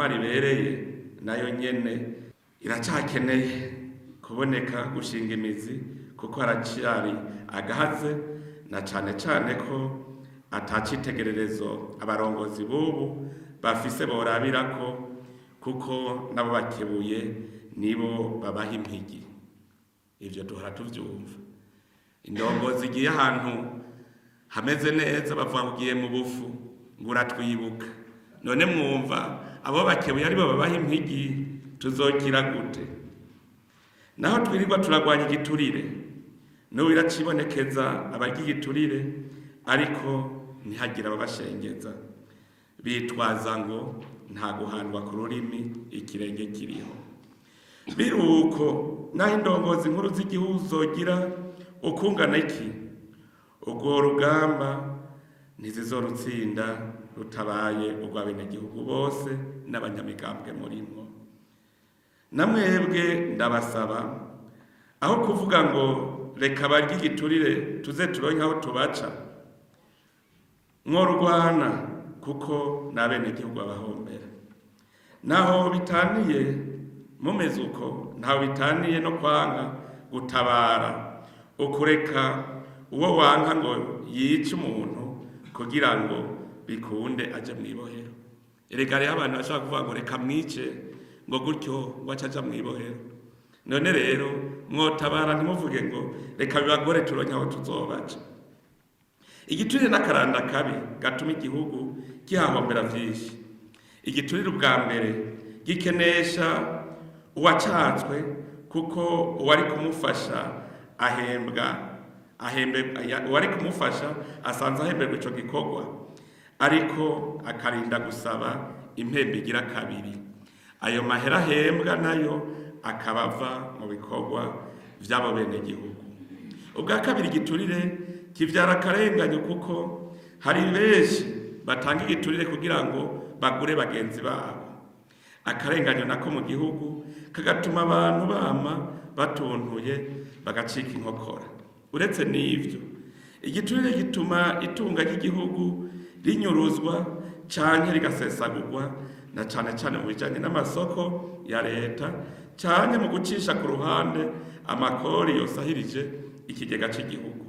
intwaro ibereye nayo nyene iracakeneye kuboneka gushinga imizi kuko haracari agahaze na cane cane ko atacitegererezo abarongozi bubu bafise borabirako kuko nabo bakebuye nibo babaha impigi. Ivyo duhora tuvyumva. Indongozi igiye ahantu hameze neza bavuga ugiye mu bufu ngo uratwibuka. None mwumva abo bakebuye ari bo babaha impigi tuzokira gute? Naho twirirwa turagwanya igiturire no biracibonekeza abagiye igiturire ariko ntihagira ababashengeza bitwaza ngo nta guhandwa ku rurimi ikirenge kiriho. Biruko naho indongozi nkuru z'igihugu zogira ukungana iki, urwo rugamba ntizizorutsinda rutabaye urw'abenegihugu bose n'abanyamigambwe murimwo. Namwebwe ndabasaba aho kuvuga ngo reka barya igiturire tuze turonke aho tubaca, mworwana kuko n'abenegihugu babahombera. Naho bitaniye mumeze uko, ntaho bitaniye no kwanga gutabara ukureka uwo wanka ngo yice umuntu kugira ngo bikunde aje mwibohero. Erega rero abantu bashaka kuvuga ngo reka mwice ngo gutyo wacaja mwibohero. None rero mwotabara ntimuvuge ngo reka bibagore turonke aho tuzobaca. Igiturire n'akaranda kabi gatuma igihugu kihahombera vyinshi. Igiturire ubwa mbere gikenesha uwacatswe kuko uwari kumufasha uwari kumufasha asanze ahemberwa ico gikorwa ariko akarinda gusaba impembe igira kabiri. Ayo mahera ahembwa nayo akabava mu bikorwa vy'abo bene gihugu. Ubwa kabiri igiturire kivyara akarenganyo kuko hari benshi batanga igiturire kugira ngo bagure bagenzi babo. Akarenganyo nako mu gihugu kagatuma abantu bama batuntuye bagacika inkokora. Uretse n'ivyo, igiturire gituma itunga ry'igihugu rinyuruzwa canke rigasesagurwa na cane cane mu bijanye n'amasoko ya leta canke mu gucisha ku ruhande amakori yosahirije ikigega c'igihugu.